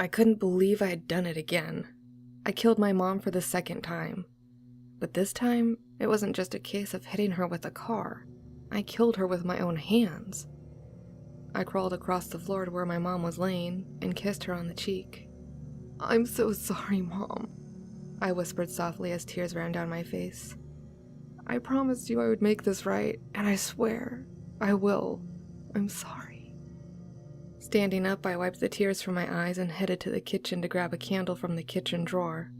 I couldn't believe I had done it again. I killed my mom for the second time. But this time, it wasn't just a case of hitting her with a car. I killed her with my own hands. I crawled across the floor to where my mom was laying and kissed her on the cheek. "I'm so sorry, Mom," I whispered softly as tears ran down my face. "I promised you I would make this right, and I swear, I will. I'm sorry." Standing up, I wiped the tears from my eyes and headed to the kitchen to grab a candle from the kitchen drawer.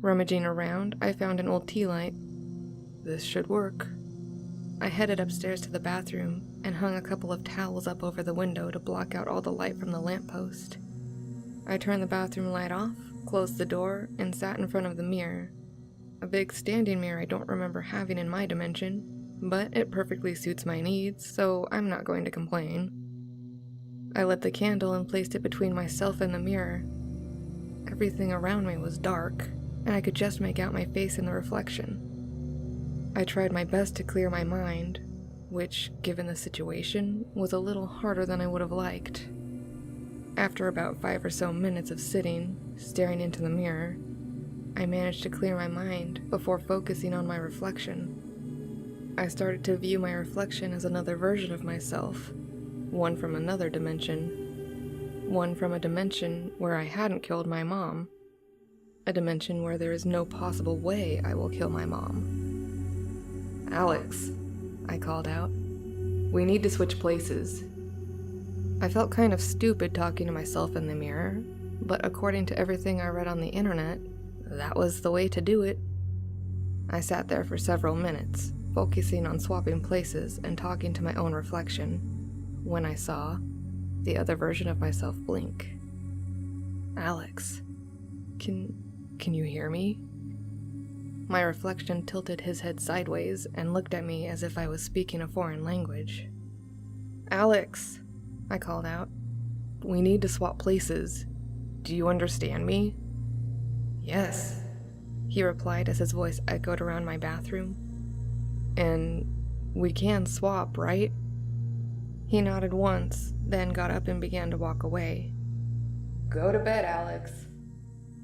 Rummaging around, I found an old tea light. This should work. I headed upstairs to the bathroom and hung a couple of towels up over the window to block out all the light from the lamppost. I turned the bathroom light off, closed the door, and sat in front of the mirror. A big standing mirror I don't remember having in my dimension, but it perfectly suits my needs, so I'm not going to complain. I lit the candle and placed it between myself and the mirror. Everything around me was dark, and I could just make out my face in the reflection. I tried my best to clear my mind, which, given the situation, was a little harder than I would have liked. After about 5 or so minutes of sitting, staring into the mirror, I managed to clear my mind before focusing on my reflection. I started to view my reflection as another version of myself, one from another dimension, one from a dimension where I hadn't killed my mom, a dimension where there is no possible way I will kill my mom. "Alex," I called out. "We need to switch places." I felt kind of stupid talking to myself in the mirror, but according to everything I read on the internet, that was the way to do it. I sat there for several minutes, focusing on swapping places and talking to my own reflection, when I saw the other version of myself blink. "Alex, can you hear me?" My reflection tilted his head sideways and looked at me as if I was speaking a foreign language. "Alex," I called out, "we need to swap places. Do you understand me?" "Yes," he replied as his voice echoed around my bathroom. "And we can swap, right?" He nodded once, then got up and began to walk away. "Go to bed, Alex,"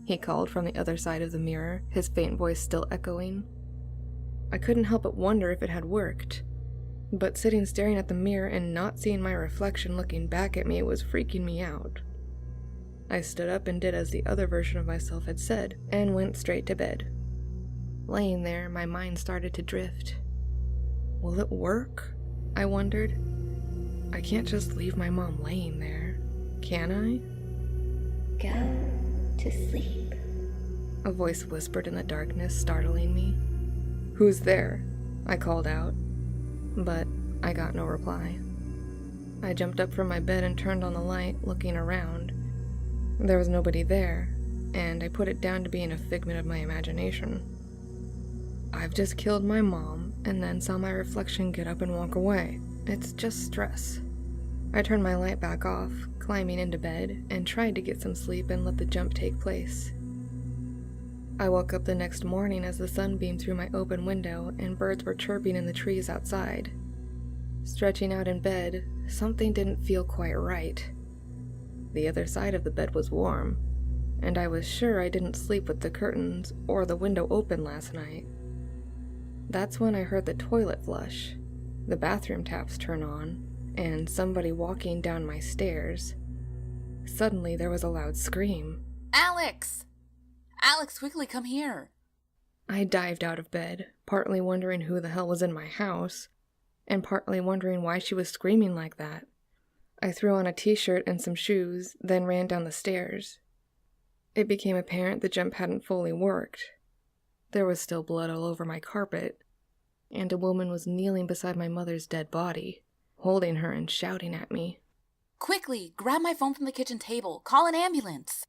he called from the other side of the mirror, his faint voice still echoing. I couldn't help but wonder if it had worked, but sitting staring at the mirror and not seeing my reflection looking back at me was freaking me out. I stood up and did as the other version of myself had said, and went straight to bed. Laying there, my mind started to drift. Will it work? I wondered. I can't just leave my mom laying there, can I? Go to sleep, a voice whispered in the darkness, startling me. "Who's there?" I called out, but I got no reply. I jumped up from my bed and turned on the light, looking around. There was nobody there, and I put it down to being a figment of my imagination. I've just killed my mom and then saw my reflection get up and walk away. It's just stress. I turned my light back off, climbing into bed, and tried to get some sleep and let the jump take place. I woke up the next morning as the sun beamed through my open window and birds were chirping in the trees outside. Stretching out in bed, something didn't feel quite right. The other side of the bed was warm, and I was sure I didn't sleep with the curtains or the window open last night. That's when I heard the toilet flush, the bathroom taps turn on, and somebody walking down my stairs. Suddenly there was a loud scream. "Alex! Alex, quickly come here!" I dived out of bed, partly wondering who the hell was in my house, and partly wondering why she was screaming like that. I threw on a t-shirt and some shoes, then ran down the stairs. It became apparent the jump hadn't fully worked. There was still blood all over my carpet, and a woman was kneeling beside my mother's dead body, holding her and shouting at me. "Quickly, grab my phone from the kitchen table. Call an ambulance."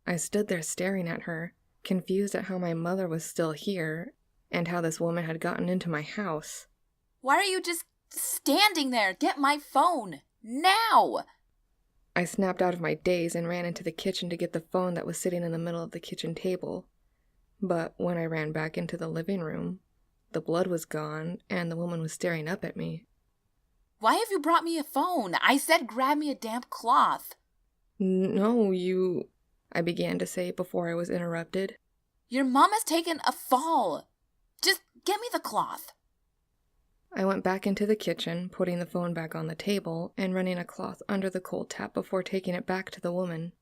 I stood there staring at her, confused at how my mother was still here, and how this woman had gotten into my house. "Why are you just standing there? Get my phone! Now!" I snapped out of my daze and ran into the kitchen to get the phone that was sitting in the middle of the kitchen table. But when I ran back into the living room, the blood was gone and the woman was staring up at me. "Why have you brought me a phone? I said grab me a damp cloth." No, you... I began to say before I was interrupted. Your mom has taken a fall. Just get me the cloth. I went back into the kitchen, putting the phone back on the table and running a cloth under the cold tap before taking it back to the woman.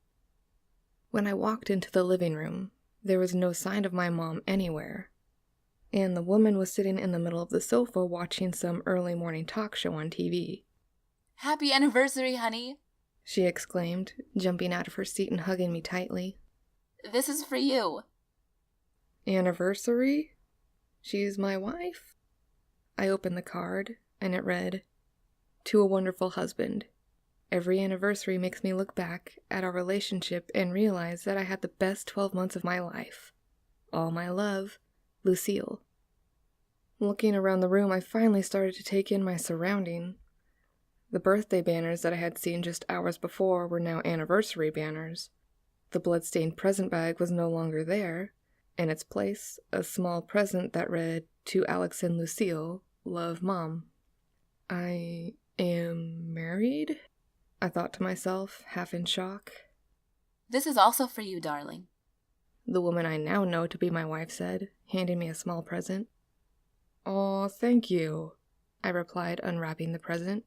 When I walked into the living room, there was no sign of my mom anywhere, and the woman was sitting in the middle of the sofa watching some early morning talk show on TV. Happy anniversary, honey. She exclaimed, jumping out of her seat and hugging me tightly. This is for you. Anniversary? She's my wife? I opened the card, and it read, "To a wonderful husband. Every anniversary makes me look back at our relationship and realize that I had the best 12 months of my life. All my love, Lucille." Looking around the room, I finally started to take in my surrounding. The birthday banners that I had seen just hours before were now anniversary banners. The blood-stained present bag was no longer there. In its place, a small present that read, "To Alex and Lucille, love, Mom." I am married? I thought to myself, half in shock. This is also for you, darling. The woman I now know to be my wife said, handing me a small present. "Aw, thank you," I replied, unwrapping the present.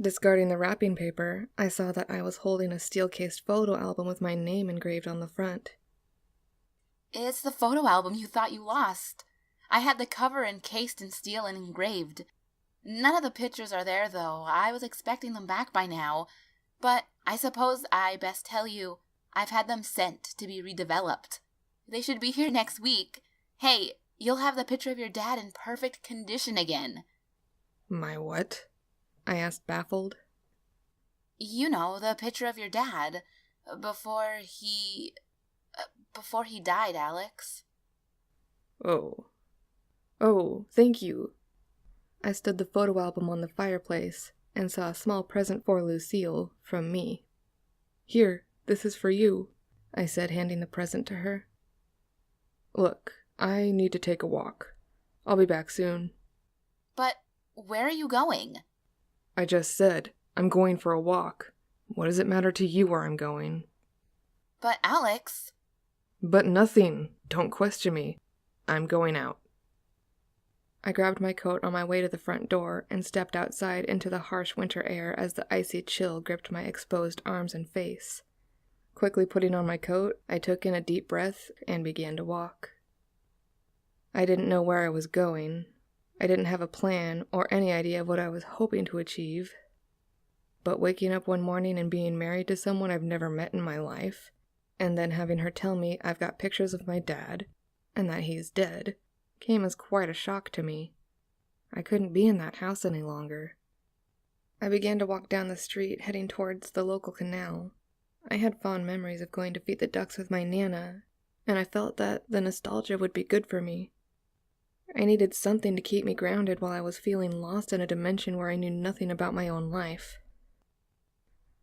Discarding the wrapping paper, I saw that I was holding a steel-cased photo album with my name engraved on the front. It's the photo album you thought you lost. I had the cover encased in steel and engraved. None of the pictures are there, though. I was expecting them back by now. But I suppose I best tell you, I've had them sent to be redeveloped. They should be here next week. Hey, you'll have the picture of your dad in perfect condition again. My what? I asked, baffled. You know, the picture of your dad. Before he died, Alex. Oh, thank you. I stood the photo album on the fireplace and saw a small present for Lucille from me. "Here, this is for you," I said, handing the present to her. "Look, I need to take a walk. I'll be back soon." But where are you going? I just said, I'm going for a walk. What does it matter to you where I'm going? But Alex... But nothing. Don't question me. I'm going out. I grabbed my coat on my way to the front door and stepped outside into the harsh winter air as the icy chill gripped my exposed arms and face. Quickly putting on my coat, I took in a deep breath and began to walk. I didn't know where I was going. I didn't have a plan or any idea of what I was hoping to achieve. But waking up one morning and being married to someone I've never met in my life, and then having her tell me I've got pictures of my dad, and that he's dead, came as quite a shock to me. I couldn't be in that house any longer. I began to walk down the street, heading towards the local canal. I had fond memories of going to feed the ducks with my Nana, and I felt that the nostalgia would be good for me. I needed something to keep me grounded while I was feeling lost in a dimension where I knew nothing about my own life.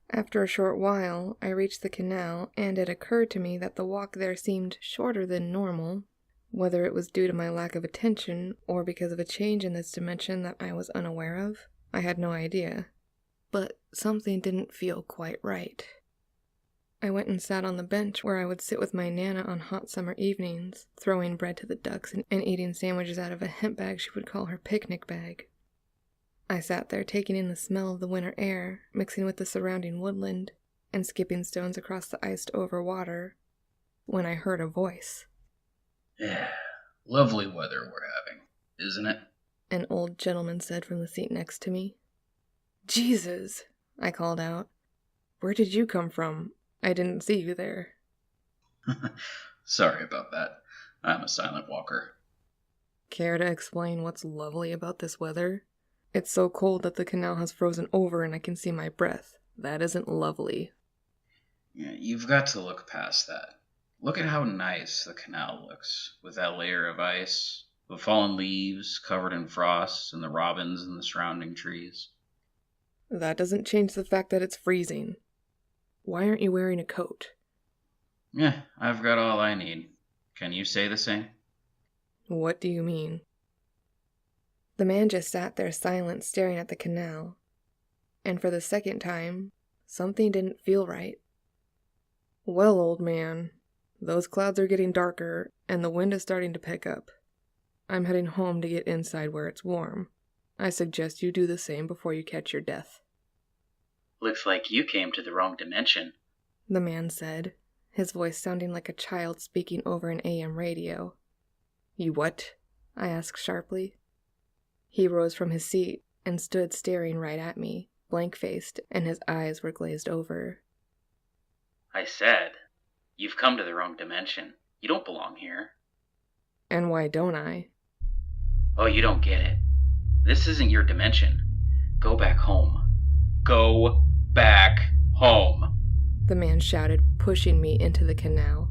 After a short while, I reached the canal, and it occurred to me that the walk there seemed shorter than normal. Whether it was due to my lack of attention, or because of a change in this dimension that I was unaware of, I had no idea. But something didn't feel quite right. I went and sat on the bench where I would sit with my Nana on hot summer evenings, throwing bread to the ducks and eating sandwiches out of a hemp bag she would call her picnic bag. I sat there taking in the smell of the winter air, mixing with the surrounding woodland, and skipping stones across the iced-over water, when I heard a voice. "Yeah, lovely weather we're having, isn't it?" An old gentleman said from the seat next to me. "Jesus!" I called out. "Where did you come from? I didn't see you there." Sorry about that. I'm a silent walker. Care to explain what's lovely about this weather? It's so cold that the canal has frozen over and I can see my breath. That isn't lovely. Yeah, you've got to look past that. Look at how nice the canal looks, with that layer of ice, the fallen leaves covered in frost, and the robins in the surrounding trees. That doesn't change the fact that it's freezing. Why aren't you wearing a coat? Yeah, I've got all I need. Can you say the same? What do you mean? The man just sat there silent, staring at the canal. And for the second time, something didn't feel right. Well, old man, those clouds are getting darker, and the wind is starting to pick up. I'm heading home to get inside where it's warm. I suggest you do the same before you catch your death. Looks like you came to the wrong dimension, the man said, his voice sounding like a child speaking over an AM radio. You what? I asked sharply. He rose from his seat and stood staring right at me, blank-faced, and his eyes were glazed over. I said, you've come to the wrong dimension. You don't belong here. And why don't I? Oh, you don't get it. This isn't your dimension. Go back home. Go back home, the man shouted, pushing me into the canal.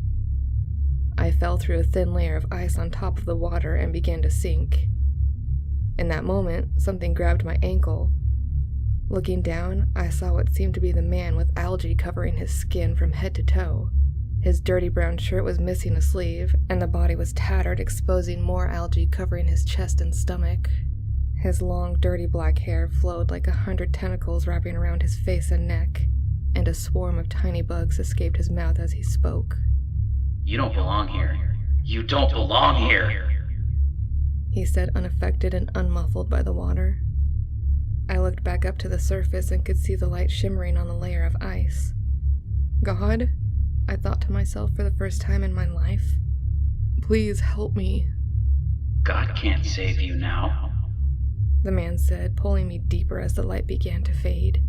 I fell through a thin layer of ice on top of the water and began to sink. In that moment, something grabbed my ankle. Looking down, I saw what seemed to be the man with algae covering his skin from head to toe. His dirty brown shirt was missing a sleeve, and the body was tattered, exposing more algae covering his chest and stomach. His long, dirty black hair flowed like 100 tentacles wrapping around his face and neck, and a swarm of tiny bugs escaped his mouth as he spoke. You don't belong here. You don't belong here, he said, unaffected and unmuffled by the water. I looked back up to the surface and could see the light shimmering on the layer of ice. God, I thought to myself for the first time in my life, please help me. God can't save you now, the man said, pulling me deeper as the light began to fade.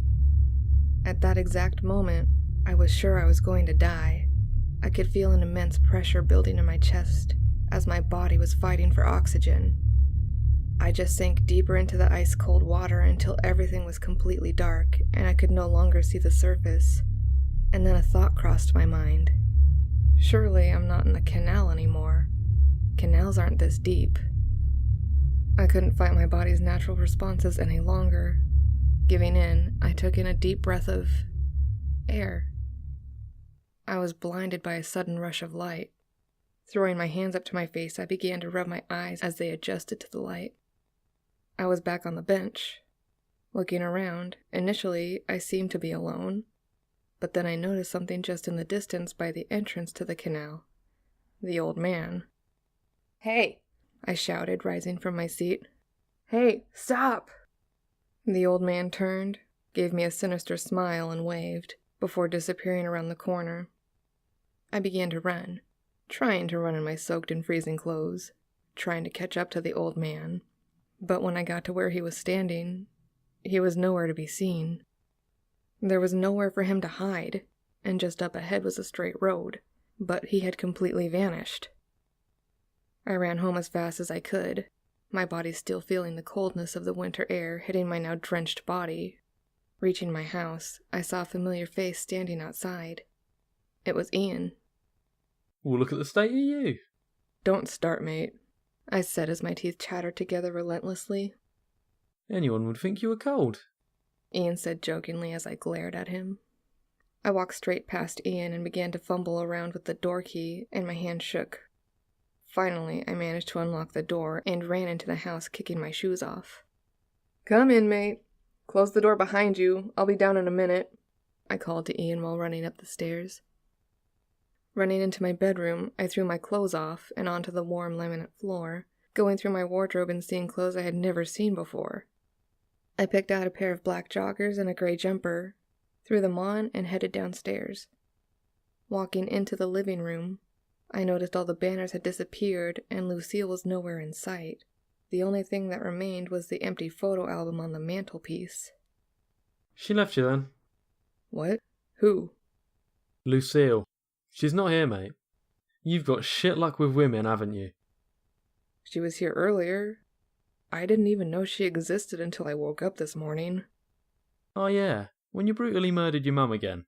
At that exact moment, I was sure I was going to die. I could feel an immense pressure building in my chest as my body was fighting for oxygen. I just sank deeper into the ice-cold water until everything was completely dark and I could no longer see the surface. And then a thought crossed my mind. Surely I'm not in the canal anymore. Canals aren't this deep. I couldn't fight my body's natural responses any longer. Giving in, I took in a deep breath of air. I was blinded by a sudden rush of light. Throwing my hands up to my face, I began to rub my eyes as they adjusted to the light. I was back on the bench. Looking around, initially I seemed to be alone, but then I noticed something just in the distance by the entrance to the canal. The old man. Hey, I shouted, rising from my seat. Hey, stop! The old man turned, gave me a sinister smile and waved, before disappearing around the corner. I began to run, trying to run in my soaked and freezing clothes, trying to catch up to the old man. But when I got to where he was standing, he was nowhere to be seen. There was nowhere for him to hide, and just up ahead was a straight road, but he had completely vanished. I ran home as fast as I could, my body still feeling the coldness of the winter air hitting my now drenched body. Reaching my house, I saw a familiar face standing outside. It was Ian. Well, look at the state of you. Don't start, mate, I said as my teeth chattered together relentlessly. Anyone would think you were cold, Ian said jokingly as I glared at him. I walked straight past Ian and began to fumble around with the door key, and my hand shook. Finally, I managed to unlock the door and ran into the house, kicking my shoes off. Come in, mate. Close the door behind you. I'll be down in a minute, I called to Ian while running up the stairs. Running into my bedroom, I threw my clothes off and onto the warm laminate floor, going through my wardrobe and seeing clothes I had never seen before. I picked out a pair of black joggers and a gray jumper, threw them on, and headed downstairs. Walking into the living room, I noticed all the banners had disappeared and Lucille was nowhere in sight. The only thing that remained was the empty photo album on the mantelpiece. She left you then? What? Who? Lucille. She's not here, mate. You've got shit luck with women, haven't you? She was here earlier. I didn't even know she existed until I woke up this morning. Oh yeah, when you brutally murdered your mum again.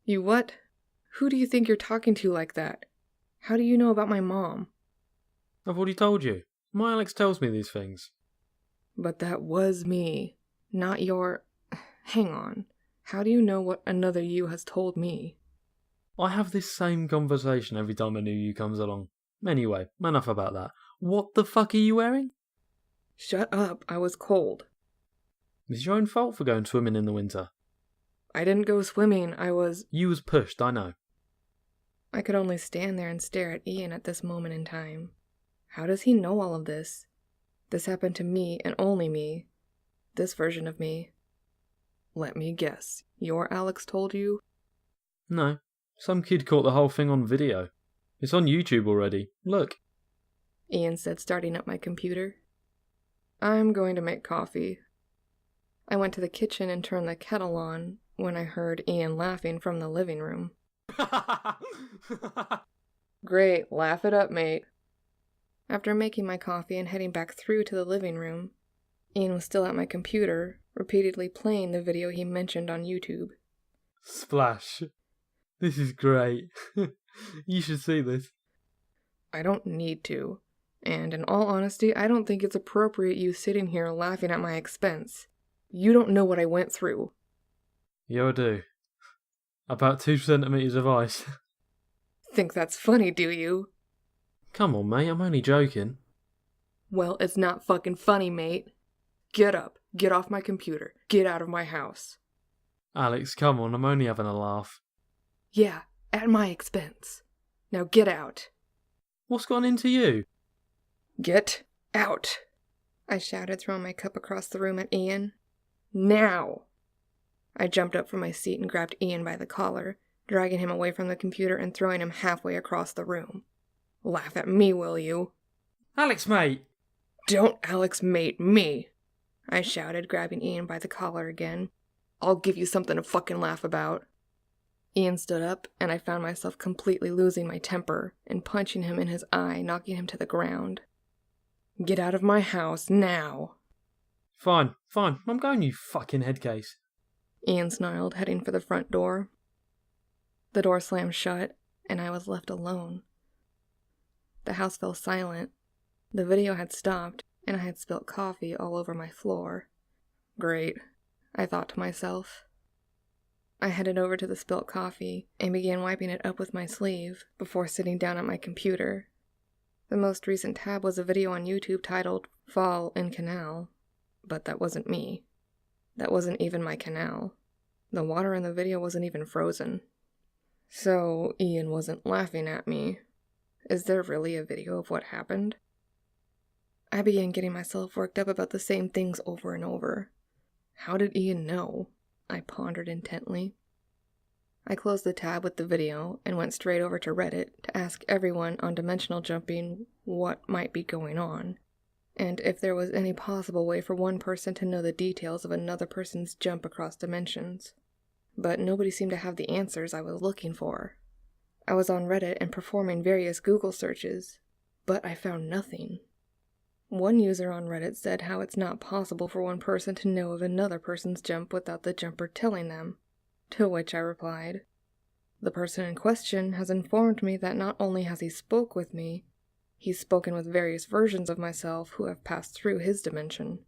You what? Who do you think you're talking to like that? How do you know about my mom? I've already told you. My Alex tells me these things. But that was me, not your... Hang on. How do you know what another you has told me? I have this same conversation every time a new you comes along. Anyway, enough about that. What the fuck are you wearing? Shut up, I was cold. It's your own fault for going swimming in the winter. I didn't go swimming, I was... You was pushed, I know. I could only stand there and stare at Ian at this moment in time. How does he know all of this? This happened to me and only me. This version of me. Let me guess. Your Alex told you? No, some kid caught the whole thing on video. It's on YouTube already. Look. Ian said, starting up my computer. I'm going to make coffee. I went to the kitchen and turned the kettle on when I heard Ian laughing from the living room. Great, laugh it up, mate. After making my coffee and heading back through to the living room, Ian was still at my computer, repeatedly playing the video he mentioned on YouTube. Splash. This is great. You should see this. I don't need to. And in all honesty, I don't think it's appropriate you sitting here laughing at my expense. You don't know what I went through. Yeah, I do. About 2 centimetres of ice. Think that's funny, do you? Come on, mate, I'm only joking. Well, it's not fucking funny, mate. Get up. Get off my computer. Get out of my house. Alex, come on, I'm only having a laugh. Yeah, at my expense. Now get out. What's gone into you? Get out. I shouted, throwing my cup across the room at Ian. Now. I jumped up from my seat and grabbed Ian by the collar, dragging him away from the computer and throwing him halfway across the room. Laugh at me, will you? Alex, mate! Don't Alex mate me! I shouted, grabbing Ian by the collar again. I'll give you something to fucking laugh about. Ian stood up, and I found myself completely losing my temper and punching him in his eye, knocking him to the ground. Get out of my house, now! Fine, I'm going, you fucking headcase. Ian snarled, heading for the front door. The door slammed shut, and I was left alone. The house fell silent. The video had stopped, and I had spilt coffee all over my floor. Great, I thought to myself. I headed over to the spilt coffee and began wiping it up with my sleeve before sitting down at my computer. The most recent tab was a video on YouTube titled Fall in Canal, but that wasn't me. That wasn't even my canal. The water in the video wasn't even frozen. So Ian wasn't laughing at me. Is there really a video of what happened? I began getting myself worked up about the same things over and over. How did Ian know? I pondered intently. I closed the tab with the video and went straight over to Reddit to ask everyone on dimensional jumping what might be going on, and if there was any possible way for one person to know the details of another person's jump across dimensions. But nobody seemed to have the answers I was looking for. I was on Reddit and performing various Google searches, but I found nothing. One user on Reddit said how it's not possible for one person to know of another person's jump without the jumper telling them, to which I replied, the person in question has informed me that not only has he spoke with me, he's spoken with various versions of myself who have passed through his dimension.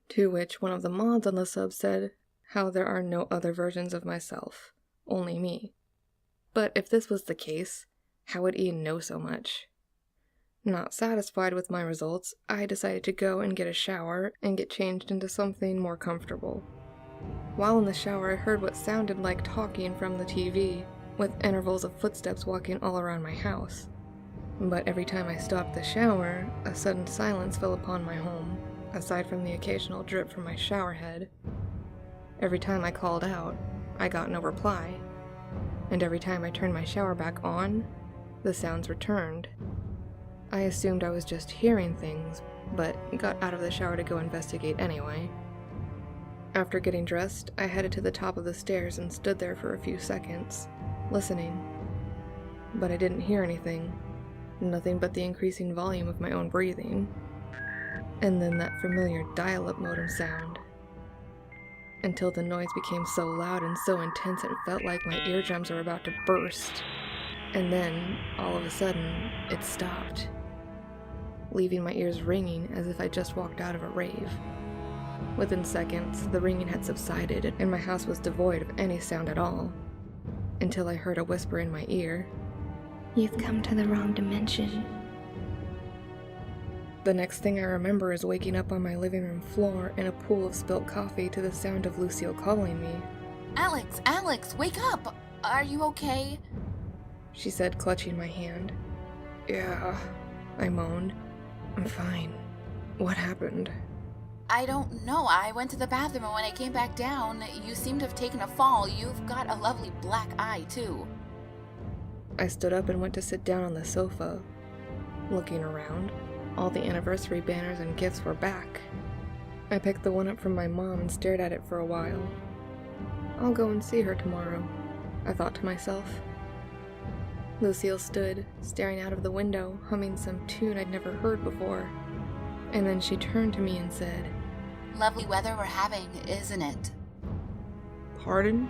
To which one of the mods on the sub said how there are no other versions of myself, only me. But if this was the case, how would Ian know so much? Not satisfied with my results, I decided to go and get a shower and get changed into something more comfortable. While in the shower, I heard what sounded like talking from the TV, with intervals of footsteps walking all around my house. But every time I stopped the shower, a sudden silence fell upon my home, aside from the occasional drip from my shower head. Every time I called out, I got no reply. And every time I turned my shower back on, the sounds returned. I assumed I was just hearing things, but got out of the shower to go investigate anyway. After getting dressed, I headed to the top of the stairs and stood there for a few seconds, listening. But I didn't hear anything. Nothing but the increasing volume of my own breathing. And then that familiar dial-up modem sound. Until the noise became so loud and so intense it felt like my eardrums were about to burst. And then, all of a sudden, it stopped, leaving my ears ringing as if I just walked out of a rave. Within seconds, the ringing had subsided and my house was devoid of any sound at all, until I heard a whisper in my ear. You've come to the wrong dimension. The next thing I remember is waking up on my living room floor in a pool of spilt coffee to the sound of Lucille calling me. Alex, wake up! Are you okay? she said, clutching my hand. Yeah, I moaned. I'm fine. What happened? I don't know. I went to the bathroom and when I came back down, you seem to have taken a fall. You've got a lovely black eye, too. I stood up and went to sit down on the sofa. Looking around, all the anniversary banners and gifts were back. I picked the one up from my mom and stared at it for a while. I'll go and see her tomorrow, I thought to myself. Lucille stood, staring out of the window, humming some tune I'd never heard before. And then she turned to me and said, Lovely weather we're having, isn't it? Pardon?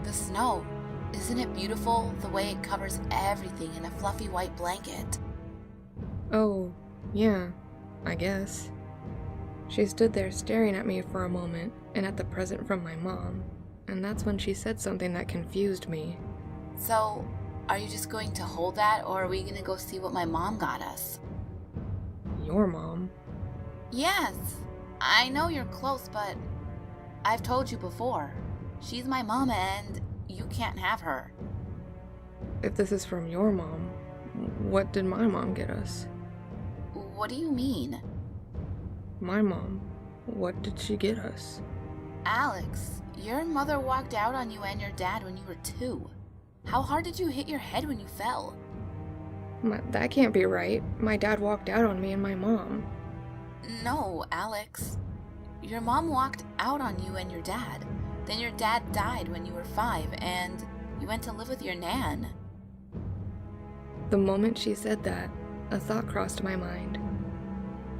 The snow. Isn't it beautiful, the way it covers everything in a fluffy white blanket? Oh, yeah, I guess. She stood there staring at me for a moment and at the present from my mom, and that's when she said something that confused me. So, are you just going to hold that, or are we going to go see what my mom got us? Your mom? Yes, I know you're close, but I've told you before. She's my mama and you can't have her. If this is from your mom, what did my mom get us? What do you mean? My mom, what did she get us? Alex, your mother walked out on you and your dad when you were 2. How hard did you hit your head when you fell? That can't be right. My dad walked out on me and my mom. No, Alex. Your mom walked out on you and your dad. Then your dad died when you were 5, and you went to live with your nan. The moment she said that, a thought crossed my mind.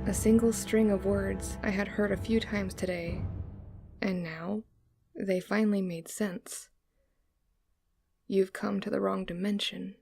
A single string of words I had heard a few times today, and now they finally made sense. You've come to the wrong dimension.